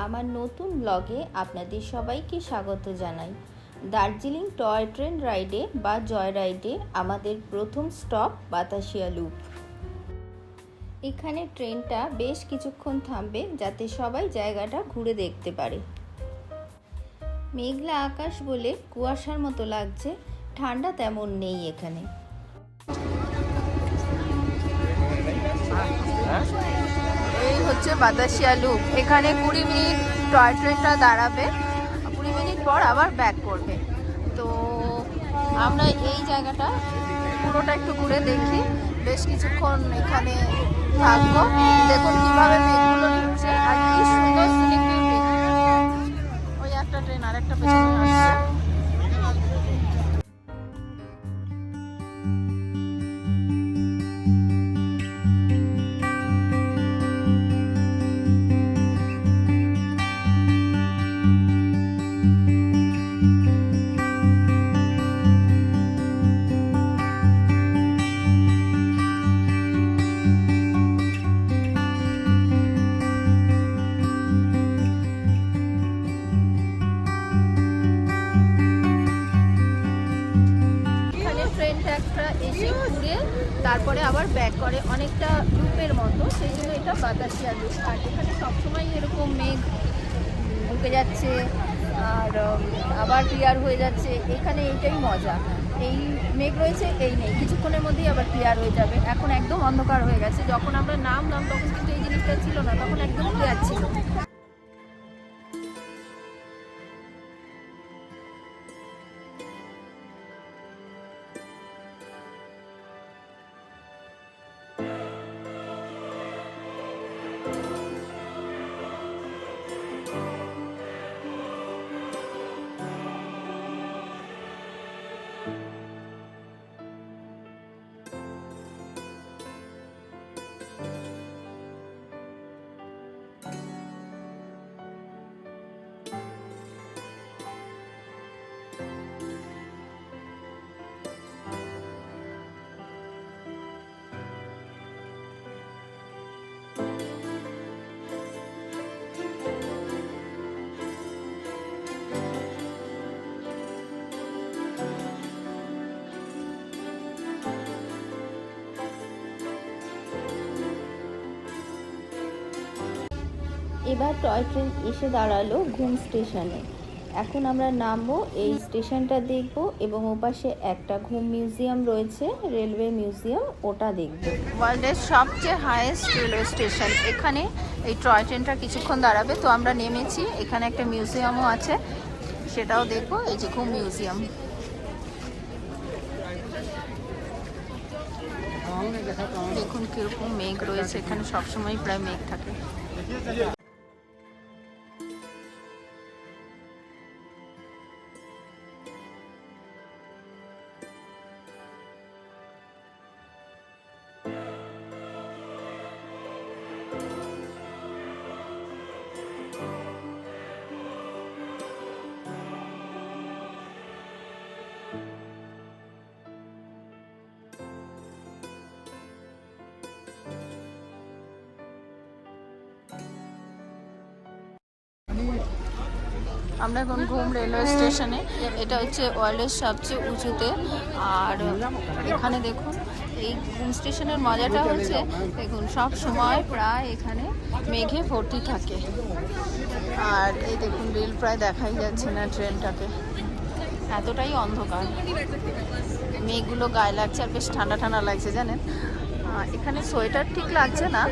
আমার নতুন ব্লগে আপনাদের সবাইকে স্বাগত জানাই। দার্জিলিং টয় ট্রেন রাইডে বা জয় রাইডে আমাদের প্রথম স্টপ বাতাসিয়া লুপ। এখানে ট্রেনটা বেশ কিছুক্ষণ থামবে যাতে সবাই জায়গাটা ঘুরে দেখতে পারে। মেঘলা আকাশ বলে কুয়াশার মতো লাগছে, ঠান্ডা তেমন নেই এখানে। এই হচ্ছে বাতাসিয়া লুপ। এখানে 20 মিনিট টয় ট্রেনটা দাঁড়াবে, 20 মিনিট পর আবার ব্যাক করবে। তো আমরা এই জায়গাটা পুরোটা একটু ঘুরে দেখি, বেশ কিছুক্ষণ এখানে থাকবো। দেখুন কিভাবে মেঘগুলো ঢুকছে আর কি সুন্দর সিনিক বিউটি। ওই একটা ট্রেন আর একটা পেছনে আসছে। এসে ঘুরে তারপরে আবার ব্যাক করে, অনেকটা লুপের মতো, সেই জন্য এটা বাতাসিয়া লুপ। আর এখানে সবসময় এরকম মেঘ ঢুকে যাচ্ছে আর আবার ক্লিয়ার হয়ে যাচ্ছে। এখানে এইটাই মজা, এই মেঘ রয়েছে, এই নেই, কিছুক্ষণের মধ্যেই আবার ক্লিয়ার হয়ে যাবে। এখন একদম অন্ধকার হয়ে গেছে, যখন আমরা নামলাম তখন কিন্তু এই জিনিসটা ছিল না, তখন একদম ক্লিয়ার ছিল। এবার টয় ট্রেন এসে দাঁড়ালো ঘুম স্টেশনে। এখন আমরা নামবো, এই স্টেশনটা দেখব এবং ওপাশে একটা ঘুম মিউজিয়াম রয়েছে, রেলওয়ে মিউজিয়াম, ওটা দেখব। ওয়ার্ল্ডের সবচেয়ে হাইয়েস্ট রেলওয়ে স্টেশন। এখানে এই টয় ট্রেনটা কিছুক্ষণ দাঁড়াবে, তো আমরা নেমেছি। এখানে একটা মিউজিয়ামও আছে, সেটাও দেখবো। এই যে ঘুম মিউজিয়াম। দেখুন কিরকম মেঘ রয়েছে, এখানে সবসময় প্রায় মেঘ থাকে। আমরা এখন ঘুম রেলওয়ে স্টেশনে। এটা হচ্ছে ওয়ার্ল্ডের সবচেয়ে উঁচুতে। আর এখানে দেখুন, এই ঘুম স্টেশনের মজাটা হচ্ছে, দেখুন সব সময় প্রায় এখানে মেঘে ভর্তি থাকে। আর এই দেখুন রেল প্রায় দেখাই যাচ্ছে না ট্রেনটাকে, এতটাই অন্ধকার। মেঘগুলো গায়ে লাগছে আর বেশ ঠান্ডা ঠান্ডা লাগছে জানেন। এখানে সোয়েটার ঠিক লাগছে না,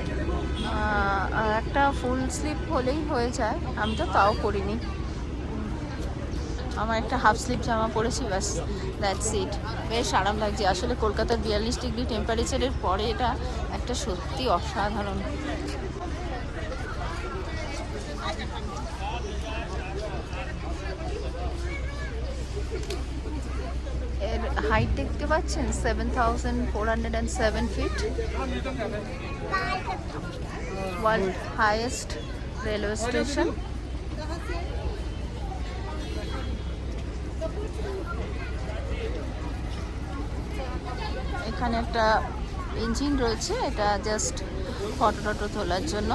একটা ফুল স্লিভ হলেই হয়ে যায়। আমি তো তাও পরিনি, আমার একটা হাফ স্লিভ জামা পরেছি, ব্যাস, দ্যাটস ইট। বেশ আরাম লাগছে। আসলে কলকাতার 42 ডিগ্রি টেম্পারেচারের পরে এটা একটা সত্যি অসাধারণ। এর হাইট দেখতে পাচ্ছেন 7407 feet. World highest railway station. এখানে একটা ইঞ্জিন রয়েছে, এটা জাস্ট ফটো টটো তোলার জন্য।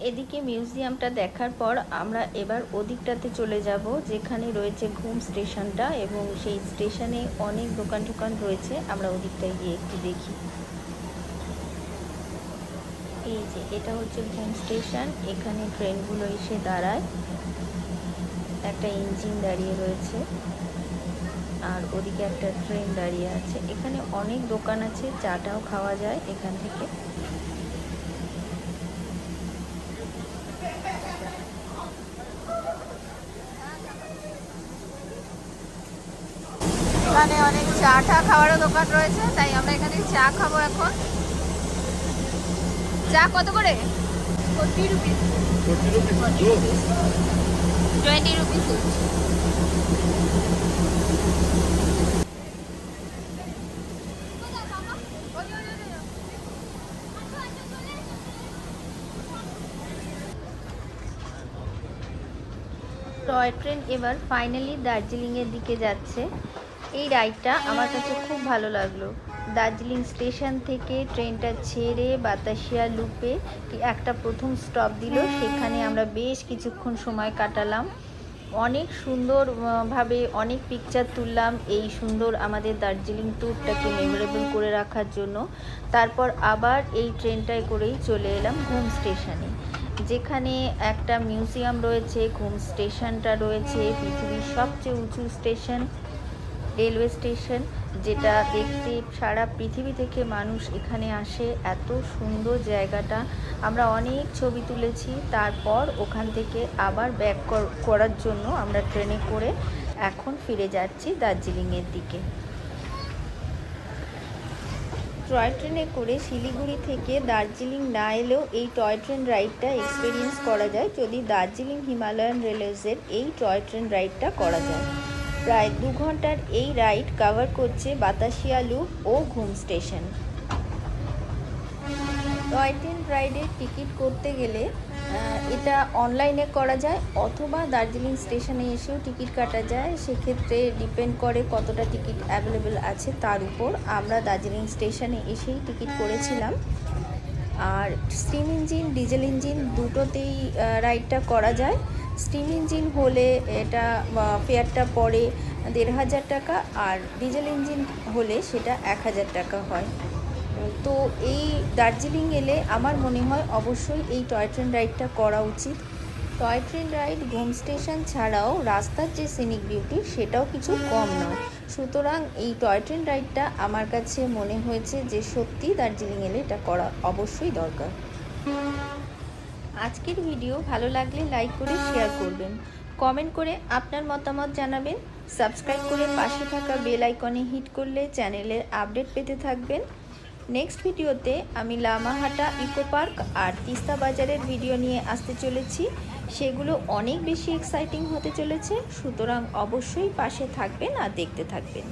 এদিকে মিউজিয়ামটা দেখার পর আমরা এবার ওদিকটাতে চলে যাব যেখানে রয়েছে ঘুম স্টেশনটা, এবং সেই স্টেশনে অনেক দোকান টোকান রয়েছে। আমরা ওদিকটায় গিয়ে একটু দেখি। এই যে এটা হচ্ছে ঘুম স্টেশন, এখানে ট্রেনগুলো এসে দাঁড়ায়। একটা ইঞ্জিন দাঁড়িয়ে রয়েছে আর ওদিকে একটা ট্রেন দাঁড়িয়ে আছে। এখানে অনেক দোকান আছে, চাটাও খাওয়া যায় এখান থেকে। এখানে অনেক চা টা খাওয়ারও দোকান রয়েছে, তাই আমরা এখানে চা খাবো এখন। চা কত করে? 40 রুপিস। 20 রুপিস। টয় ট্রেন এবার ফাইনালি দার্জিলিংয়ের দিকে যাচ্ছে। এই রাইডটা আমার কাছে খুব ভালো লাগলো। দার্জিলিং স্টেশন থেকে ট্রেনটা ছেড়ে বাতাসিয়া লুপে একটা প্রথম স্টপ দিল, সেখানে আমরা বেশ কিছুক্ষণ সময় কাটালাম। অনেক সুন্দরভাবে অনেক পিকচার তুললাম এই সুন্দর আমাদের দার্জিলিং ট্যুরটাকে মেমোরেবল করে রাখার জন্য। তারপর আবার এই ট্রেনটায় করেই চলে এলাম ঘুম স্টেশনে, যেখানে একটা মিউজিয়াম রয়েছে। ঘুম স্টেশনটা রয়েছে পৃথিবীর সবচেয়ে উঁচু স্টেশন, রেলওয়ে স্টেশন, যেটা দেখতে সারা পৃথিবী থেকে মানুষ এখানে আসে। এত সুন্দর জায়গাটা, আমরা অনেক ছবি তুলেছি। তারপর ওখান থেকে আবার ব্যাক করার জন্য আমরা ট্রেনে করে এখন ফিরে যাচ্ছি দার্জিলিংয়ের দিকে। টয় ট্রেনে করে শিলিগুড়ি থেকে দার্জিলিং না এলেও এই টয় ট্রেন রাইডটা এক্সপিরিয়েন্স করা যায় যদি দার্জিলিং হিমালয়ান রেলওয়েজের এই টয় ট্রেন রাইডটা করা যায়। প্রায় 2 ঘন্টার এই রাইড কভার করছে বাতাসিয়া লুপ ও ঘুম স্টেশন। টয় ট্রেন রাইডের টিকিট করতে গেলে এটা অনলাইনে করা যায় অথবা দার্জিলিং স্টেশনে এসেও টিকিট কাটা যায়। সেক্ষেত্রে ডিপেন্ড করে কতটা টিকিট অ্যাভেলেবেল আছে তার উপর। আমরা দার্জিলিং স্টেশনে এসেই টিকিট করেছিলাম। আর স্টিম ইঞ্জিন, ডিজেল ইঞ্জিন দুটোতেই রাইডটা করা যায়। স্টিম ইঞ্জিন হলে এটা ফেয়ারটা পড়ে 1500 টাকা, আর ডিজেল ইঞ্জিন হলে সেটা 1000 টাকা হয়। তো এই দার্জিলিং এলে আমার মনে হয় অবশ্যই এই টয় ট্রেন রাইডটা করা উচিত। টয় ট্রেন রাইড ঘুম স্টেশন ছাড়াও রাস্তার যে সিনিক বিউটি সেটাও কিছু কম নয়। সুতরাং এই টয় ট্রেন রাইডটা আমার কাছে মনে হয়েছে যে সত্যি দার্জিলিং এলে এটা করা অবশ্যই দরকার। আজকের ভিডিও ভালো লাগলে লাইক করে শেয়ার করবেন, কমেন্ট করে আপনার মতামত জানাবেন, সাবস্ক্রাইব করে পাশে থাকা বেল আইকনে হিট করলে চ্যানেলের আপডেট পেতে থাকবেন। নেক্সট ভিডিওতে আমি লামাহাটা ইকো পার্ক আর তিস্তা বাজারের ভিডিও নিয়ে আসতে চলেছি। সেগুলো অনেক বেশি এক্সাইটিং হতে চলেছে, সুতরাং অবশ্যই পাশে থাকবেন আর দেখতে থাকবেন।